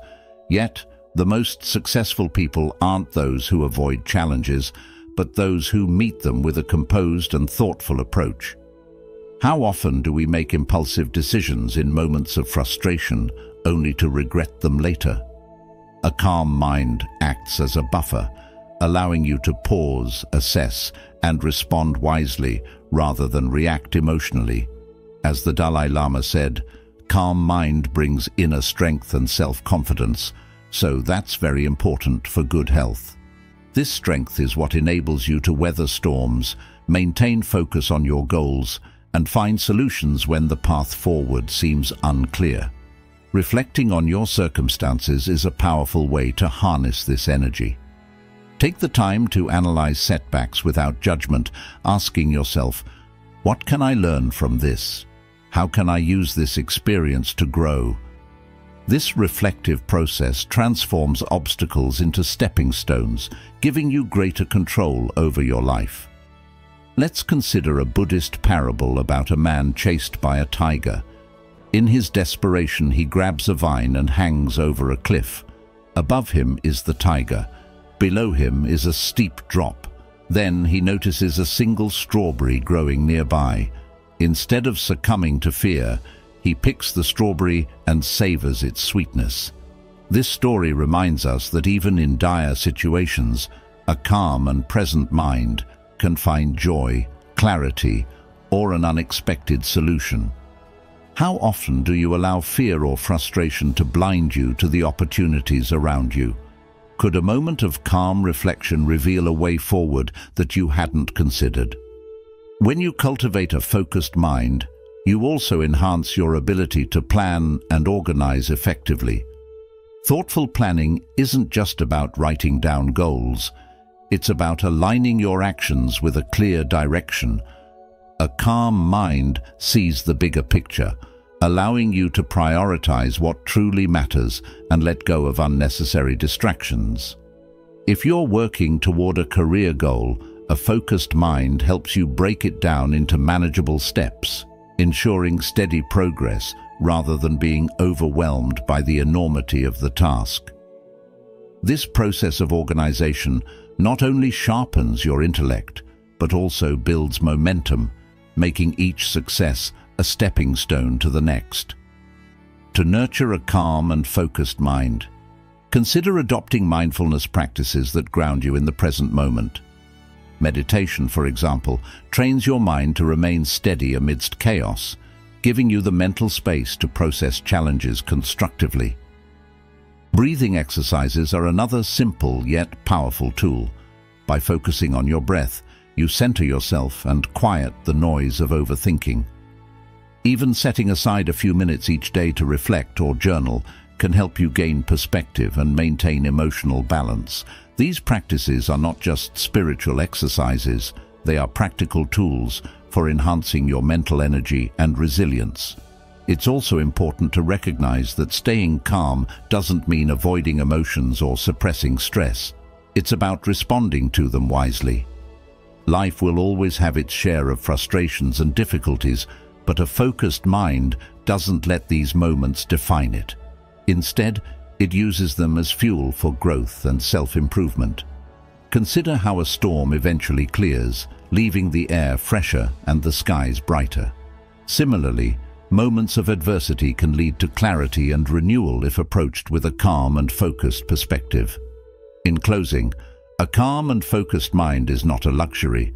Yet, the most successful people aren't those who avoid challenges, but those who meet them with a composed and thoughtful approach. How often do we make impulsive decisions in moments of frustration, only to regret them later? A calm mind acts as a buffer, allowing you to pause, assess, and respond wisely rather than react emotionally. As the Dalai Lama said, calm mind brings inner strength and self-confidence, so that's very important for good health. This strength is what enables you to weather storms, maintain focus on your goals, and find solutions when the path forward seems unclear. Reflecting on your circumstances is a powerful way to harness this energy. Take the time to analyze setbacks without judgment, asking yourself, what can I learn from this? How can I use this experience to grow? This reflective process transforms obstacles into stepping stones, giving you greater control over your life. Let's consider a Buddhist parable about a man chased by a tiger. In his desperation, he grabs a vine and hangs over a cliff. Above him is the tiger. Below him is a steep drop. Then he notices a single strawberry growing nearby. Instead of succumbing to fear, he picks the strawberry and savors its sweetness. This story reminds us that even in dire situations, a calm and present mind can find joy, clarity, or an unexpected solution. How often do you allow fear or frustration to blind you to the opportunities around you? Could a moment of calm reflection reveal a way forward that you hadn't considered? When you cultivate a focused mind, you also enhance your ability to plan and organize effectively. Thoughtful planning isn't just about writing down goals. It's about aligning your actions with a clear direction. A calm mind sees the bigger picture, allowing you to prioritize what truly matters and let go of unnecessary distractions. If you're working toward a career goal, a focused mind helps you break it down into manageable steps, ensuring steady progress rather than being overwhelmed by the enormity of the task. This process of organization not only sharpens your intellect, but also builds momentum, making each success a stepping stone to the next. To nurture a calm and focused mind, consider adopting mindfulness practices that ground you in the present moment. Meditation, for example, trains your mind to remain steady amidst chaos, giving you the mental space to process challenges constructively. Breathing exercises are another simple yet powerful tool. By focusing on your breath, you center yourself and quiet the noise of overthinking. Even setting aside a few minutes each day to reflect or journal can help you gain perspective and maintain emotional balance. These practices are not just spiritual exercises, they are practical tools for enhancing your mental energy and resilience. It's also important to recognize that staying calm doesn't mean avoiding emotions or suppressing stress. It's about responding to them wisely. Life will always have its share of frustrations and difficulties, but a focused mind doesn't let these moments define it. Instead, it uses them as fuel for growth and self-improvement. Consider how a storm eventually clears, leaving the air fresher and the skies brighter. Similarly, moments of adversity can lead to clarity and renewal if approached with a calm and focused perspective. In closing, a calm and focused mind is not a luxury.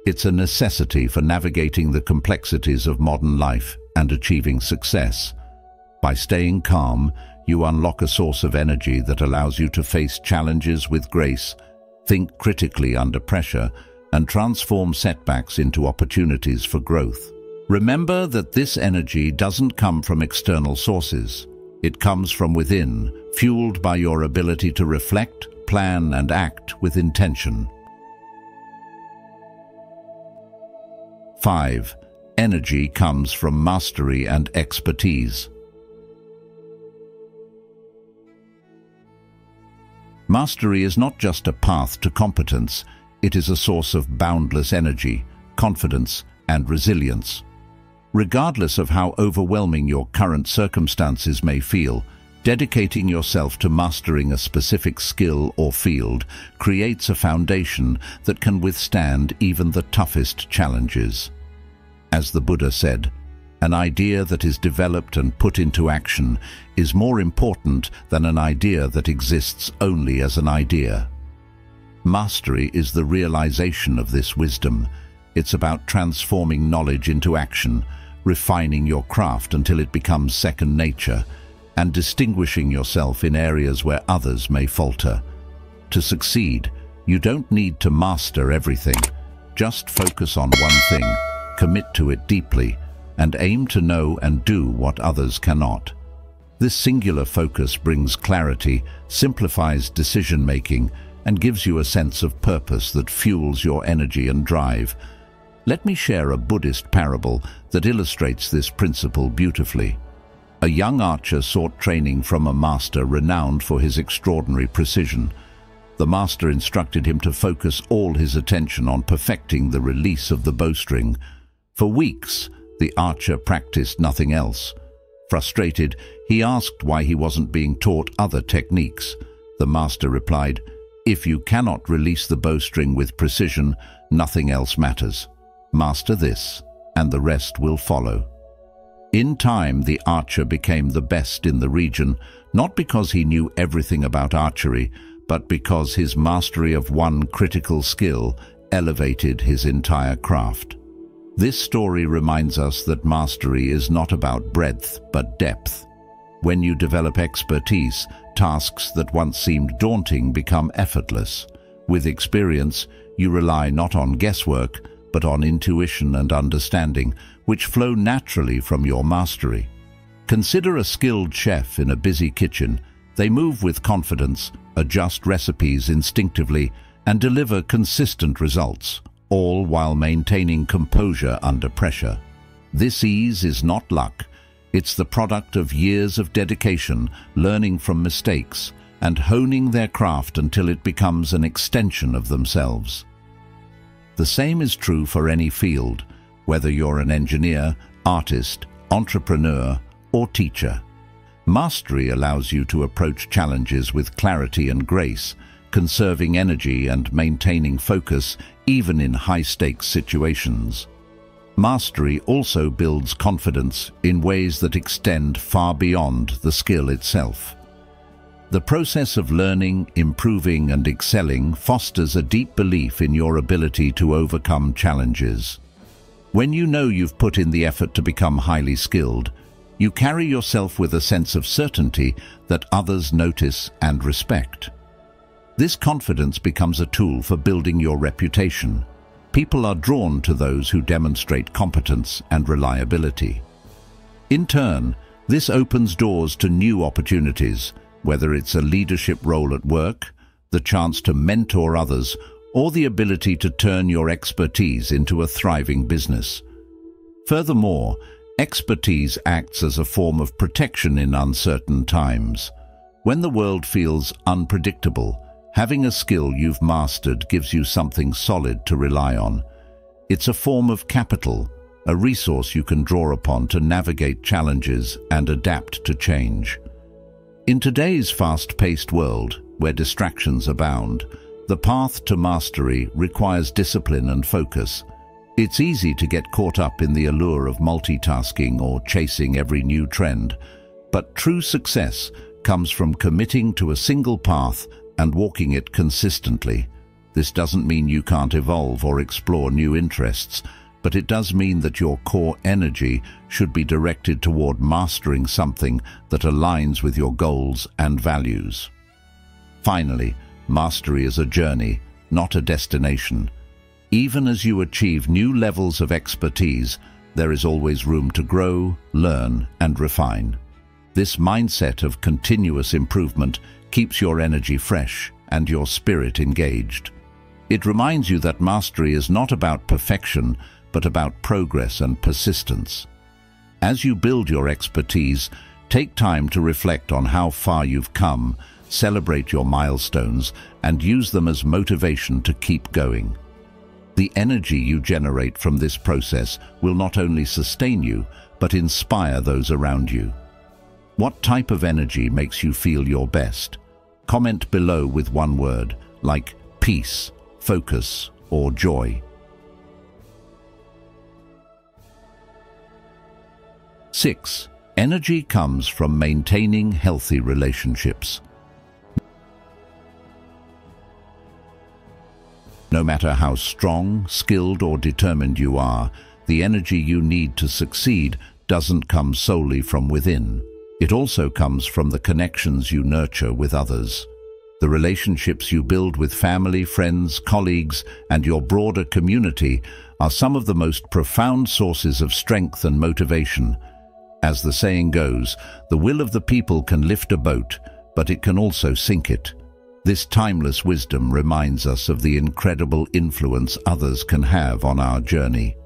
It's a necessity for navigating the complexities of modern life and achieving success. By staying calm, you unlock a source of energy that allows you to face challenges with grace, think critically under pressure, and transform setbacks into opportunities for growth. Remember that this energy doesn't come from external sources. It comes from within, fueled by your ability to reflect, plan, and act with intention. 5. Energy comes from mastery and expertise. Mastery is not just a path to competence, it is a source of boundless energy, confidence, and resilience. Regardless of how overwhelming your current circumstances may feel, dedicating yourself to mastering a specific skill or field creates a foundation that can withstand even the toughest challenges. As the Buddha said, an idea that is developed and put into action is more important than an idea that exists only as an idea. Mastery is the realization of this wisdom. It's about transforming knowledge into action, refining your craft until it becomes second nature, and distinguishing yourself in areas where others may falter. To succeed, you don't need to master everything. Just focus on one thing, commit to it deeply, and aim to know and do what others cannot. This singular focus brings clarity, simplifies decision-making, and gives you a sense of purpose that fuels your energy and drive. Let me share a Buddhist parable that illustrates this principle beautifully. A young archer sought training from a master renowned for his extraordinary precision. The master instructed him to focus all his attention on perfecting the release of the bowstring. For weeks, the archer practiced nothing else. Frustrated, he asked why he wasn't being taught other techniques. The master replied, "If you cannot release the bowstring with precision, nothing else matters. Master this, and the rest will follow." In time, the archer became the best in the region, not because he knew everything about archery, but because his mastery of one critical skill elevated his entire craft. This story reminds us that mastery is not about breadth, but depth. When you develop expertise, tasks that once seemed daunting become effortless. With experience, you rely not on guesswork, but on intuition and understanding, which flow naturally from your mastery. Consider a skilled chef in a busy kitchen. They move with confidence, adjust recipes instinctively, and deliver consistent results, all while maintaining composure under pressure. This ease is not luck. It's the product of years of dedication, learning from mistakes, and honing their craft until it becomes an extension of themselves. The same is true for any field, whether you're an engineer, artist, entrepreneur, or teacher. Mastery allows you to approach challenges with clarity and grace, conserving energy and maintaining focus even in high-stakes situations. Mastery also builds confidence in ways that extend far beyond the skill itself. The process of learning, improving, and excelling fosters a deep belief in your ability to overcome challenges. When you know you've put in the effort to become highly skilled, you carry yourself with a sense of certainty that others notice and respect. This confidence becomes a tool for building your reputation. People are drawn to those who demonstrate competence and reliability. In turn, this opens doors to new opportunities, whether it's a leadership role at work, the chance to mentor others, or the ability to turn your expertise into a thriving business. Furthermore, expertise acts as a form of protection in uncertain times. When the world feels unpredictable, having a skill you've mastered gives you something solid to rely on. It's a form of capital, a resource you can draw upon to navigate challenges and adapt to change. In today's fast-paced world, where distractions abound, the path to mastery requires discipline and focus. It's easy to get caught up in the allure of multitasking or chasing every new trend, but true success comes from committing to a single path and walking it consistently. This doesn't mean you can't evolve or explore new interests, but it does mean that your core energy should be directed toward mastering something that aligns with your goals and values. Finally, mastery is a journey, not a destination. Even as you achieve new levels of expertise, there is always room to grow, learn, and refine. This mindset of continuous improvement keeps your energy fresh and your spirit engaged. It reminds you that mastery is not about perfection, but about progress and persistence. As you build your expertise, take time to reflect on how far you've come, celebrate your milestones, and use them as motivation to keep going. The energy you generate from this process will not only sustain you, but inspire those around you. What type of energy makes you feel your best? Comment below with one word, like peace, focus, or joy. 6. Energy comes from maintaining healthy relationships. No matter how strong, skilled, or determined you are, the energy you need to succeed doesn't come solely from within. It also comes from the connections you nurture with others. The relationships you build with family, friends, colleagues, and your broader community are some of the most profound sources of strength and motivation. As the saying goes, the will of the people can lift a boat, but it can also sink it. This timeless wisdom reminds us of the incredible influence others can have on our journey.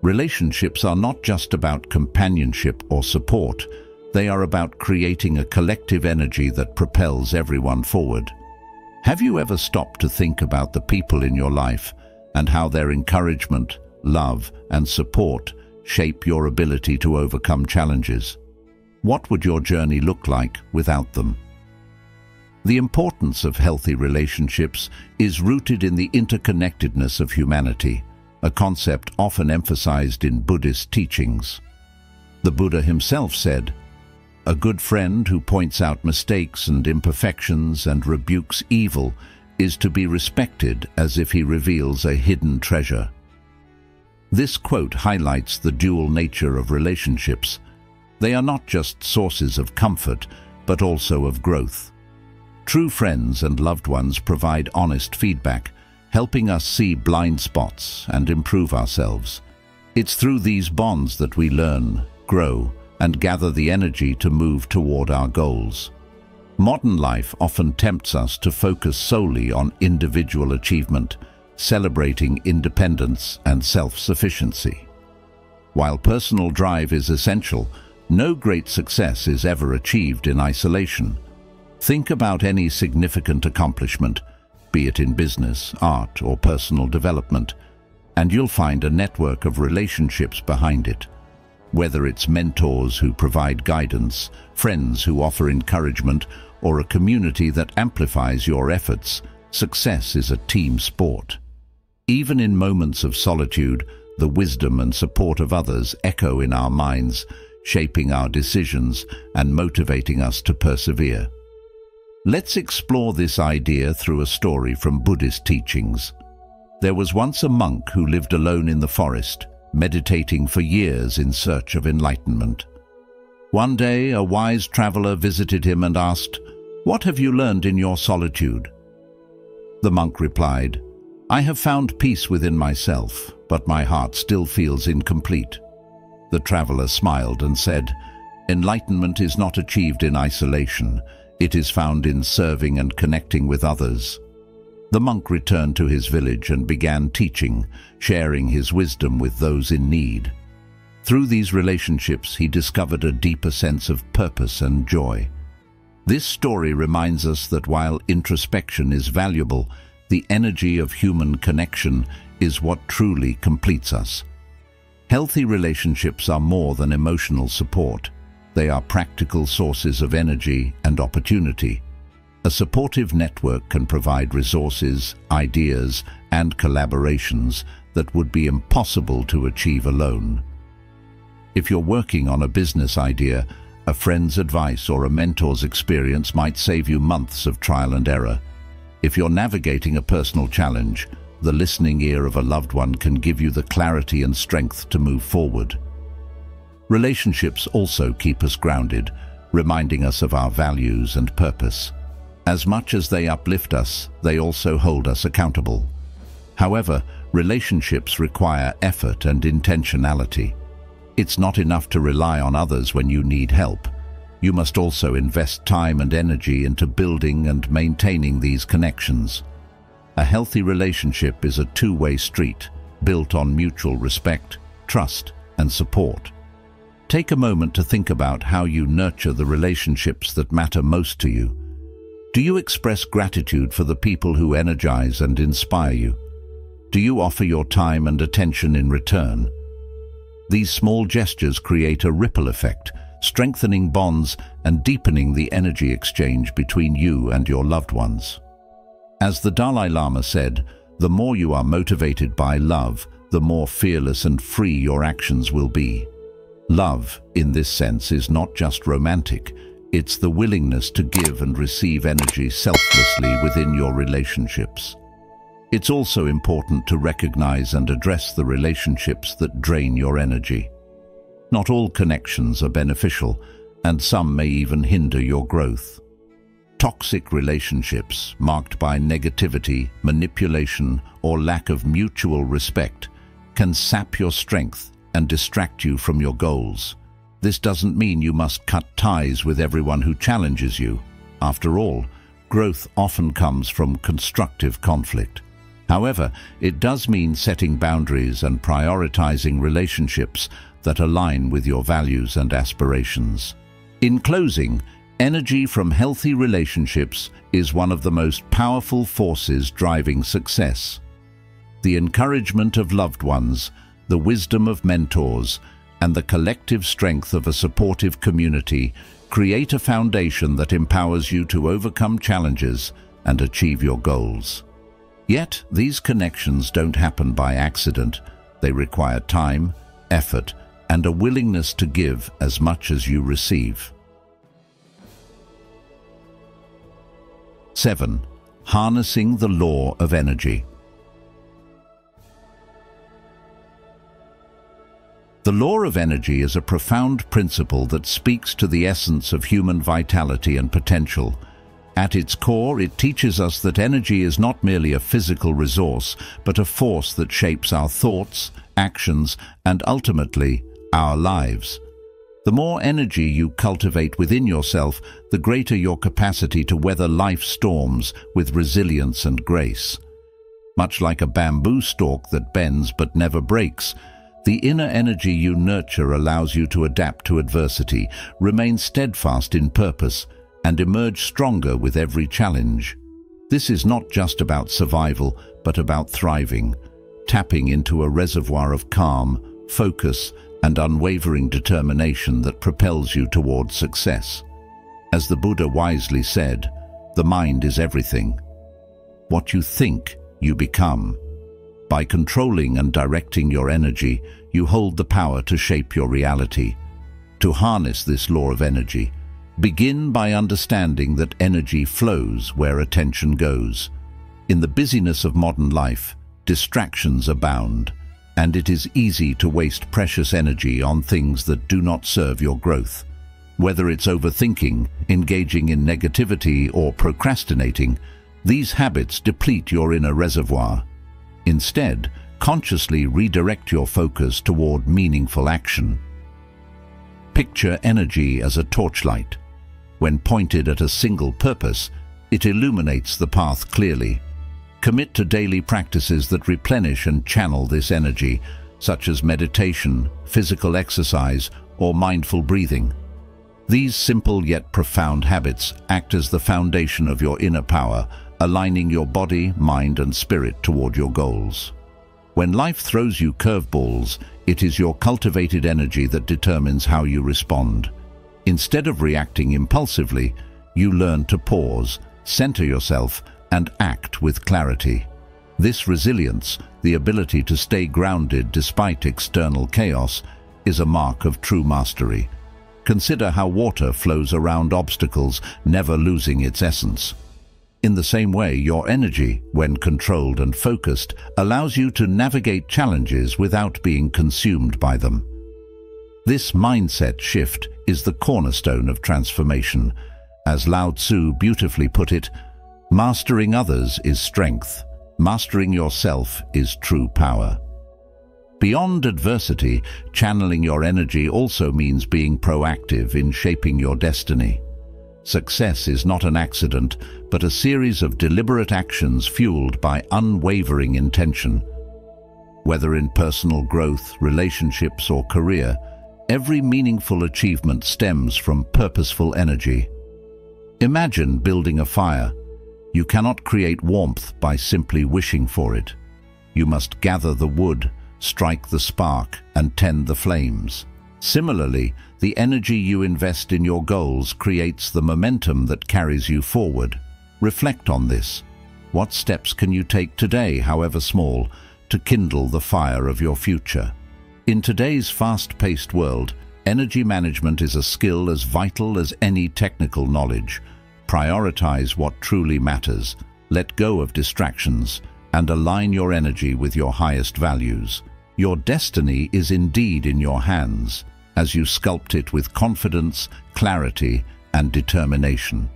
Relationships are not just about companionship or support. They are about creating a collective energy that propels everyone forward. Have you ever stopped to think about the people in your life and how their encouragement, love, and support shape your ability to overcome challenges? What would your journey look like without them? The importance of healthy relationships is rooted in the interconnectedness of humanity, a concept often emphasized in Buddhist teachings. The Buddha himself said, "A good friend who points out mistakes and imperfections and rebukes evil is to be respected as if he reveals a hidden treasure." This quote highlights the dual nature of relationships. They are not just sources of comfort, but also of growth. True friends and loved ones provide honest feedback, helping us see blind spots and improve ourselves. It's through these bonds that we learn, grow, and gather the energy to move toward our goals. Modern life often tempts us to focus solely on individual achievement, celebrating independence and self-sufficiency. While personal drive is essential, no great success is ever achieved in isolation. Think about any significant accomplishment, be it in business, art, or personal development, and you'll find a network of relationships behind it. Whether it's mentors who provide guidance, friends who offer encouragement, or a community that amplifies your efforts, success is a team sport. Even in moments of solitude, the wisdom and support of others echo in our minds, shaping our decisions and motivating us to persevere. Let's explore this idea through a story from Buddhist teachings. There was once a monk who lived alone in the forest, meditating for years in search of enlightenment. One day, a wise traveler visited him and asked, "What have you learned in your solitude?" The monk replied, "I have found peace within myself, but my heart still feels incomplete." The traveler smiled and said, "Enlightenment is not achieved in isolation. It is found in serving and connecting with others." The monk returned to his village and began teaching, sharing his wisdom with those in need. Through these relationships, he discovered a deeper sense of purpose and joy. This story reminds us that while introspection is valuable, the energy of human connection is what truly completes us. Healthy relationships are more than emotional support. They are practical sources of energy and opportunity. A supportive network can provide resources, ideas, and collaborations that would be impossible to achieve alone. If you're working on a business idea, a friend's advice or a mentor's experience might save you months of trial and error. If you're navigating a personal challenge, the listening ear of a loved one can give you the clarity and strength to move forward. Relationships also keep us grounded, reminding us of our values and purpose. As much as they uplift us, they also hold us accountable. However, relationships require effort and intentionality. It's not enough to rely on others when you need help. You must also invest time and energy into building and maintaining these connections. A healthy relationship is a two-way street, built on mutual respect, trust, and support. Take a moment to think about how you nurture the relationships that matter most to you. Do you express gratitude for the people who energize and inspire you? Do you offer your time and attention in return? These small gestures create a ripple effect, strengthening bonds and deepening the energy exchange between you and your loved ones. As the Dalai Lama said, the more you are motivated by love, the more fearless and free your actions will be. Love, in this sense, is not just romantic. It's the willingness to give and receive energy selflessly within your relationships. It's also important to recognize and address the relationships that drain your energy. Not all connections are beneficial, and some may even hinder your growth. Toxic relationships, marked by negativity, manipulation, or lack of mutual respect, can sap your strength and distract you from your goals. This doesn't mean you must cut ties with everyone who challenges you. After all, growth often comes from constructive conflict. However, it does mean setting boundaries and prioritizing relationships that align with your values and aspirations. In closing, energy from healthy relationships is one of the most powerful forces driving success. The encouragement of loved ones, the wisdom of mentors, and the collective strength of a supportive community create a foundation that empowers you to overcome challenges and achieve your goals. Yet, these connections don't happen by accident. They require time, effort, and a willingness to give as much as you receive. 7. Harnessing the law of energy. The law of energy is a profound principle that speaks to the essence of human vitality and potential. At its core, it teaches us that energy is not merely a physical resource, but a force that shapes our thoughts, actions, and ultimately, our lives. The more energy you cultivate within yourself, the greater your capacity to weather life's storms with resilience and grace. Much like a bamboo stalk that bends but never breaks, the inner energy you nurture allows you to adapt to adversity, remain steadfast in purpose, and emerge stronger with every challenge. This is not just about survival, but about thriving, tapping into a reservoir of calm, focus, and unwavering determination that propels you towards success. As the Buddha wisely said, the mind is everything. What you think, you become. By controlling and directing your energy, you hold the power to shape your reality. To harness this law of energy, begin by understanding that energy flows where attention goes. In the busyness of modern life, distractions abound, and it is easy to waste precious energy on things that do not serve your growth. Whether it's overthinking, engaging in negativity, or procrastinating, these habits deplete your inner reservoir. Instead, consciously redirect your focus toward meaningful action. Picture energy as a torchlight. When pointed at a single purpose, it illuminates the path clearly. Commit to daily practices that replenish and channel this energy, such as meditation, physical exercise, or mindful breathing. These simple yet profound habits act as the foundation of your inner power, aligning your body, mind, and spirit toward your goals. When life throws you curveballs, it is your cultivated energy that determines how you respond. Instead of reacting impulsively, you learn to pause, center yourself, and act with clarity. This resilience, the ability to stay grounded despite external chaos, is a mark of true mastery. Consider how water flows around obstacles, never losing its essence. In the same way, your energy, when controlled and focused, allows you to navigate challenges without being consumed by them. This mindset shift is the cornerstone of transformation. As Lao Tzu beautifully put it, mastering others is strength. Mastering yourself is true power. Beyond adversity, channeling your energy also means being proactive in shaping your destiny. Success is not an accident, but a series of deliberate actions fueled by unwavering intention. Whether in personal growth, relationships, or career, every meaningful achievement stems from purposeful energy. Imagine building a fire. You cannot create warmth by simply wishing for it. You must gather the wood, strike the spark, and tend the flames. Similarly, the energy you invest in your goals creates the momentum that carries you forward. Reflect on this. What steps can you take today, however small, to kindle the fire of your future? In today's fast-paced world, energy management is a skill as vital as any technical knowledge. Prioritize what truly matters, let go of distractions, and align your energy with your highest values. Your destiny is indeed in your hands, as you sculpt it with confidence, clarity, and determination.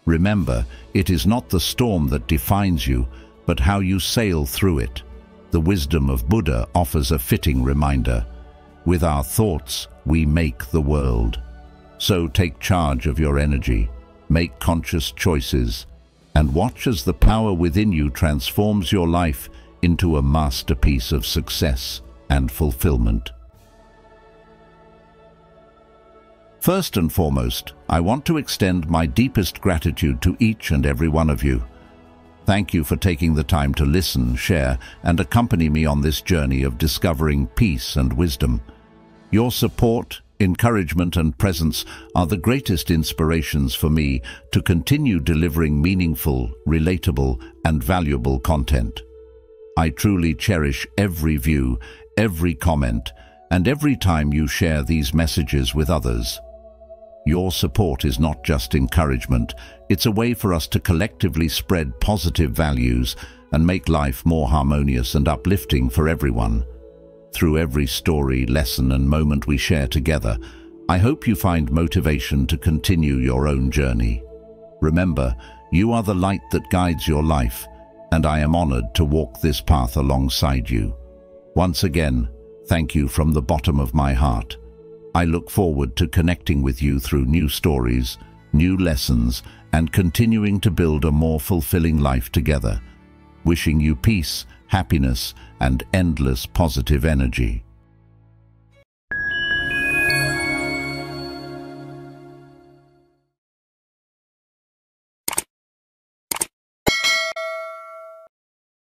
Remember, it is not the storm that defines you, but how you sail through it. The wisdom of Buddha offers a fitting reminder. With our thoughts, we make the world. So take charge of your energy, make conscious choices, and watch as the power within you transforms your life into a masterpiece of success and fulfillment. First and foremost, I want to extend my deepest gratitude to each and every one of you. Thank you for taking the time to listen, share, and accompany me on this journey of discovering peace and wisdom. Your support, encouragement, and presence are the greatest inspirations for me to continue delivering meaningful, relatable, and valuable content. I truly cherish every view, every comment, and every time you share these messages with others. Your support is not just encouragement, it's a way for us to collectively spread positive values and make life more harmonious and uplifting for everyone. Through every story, lesson, and moment we share together, I hope you find motivation to continue your own journey. Remember, you are the light that guides your life, and I am honored to walk this path alongside you. Once again, thank you from the bottom of my heart. I look forward to connecting with you through new stories, new lessons, and continuing to build a more fulfilling life together. Wishing you peace, happiness, and endless positive energy.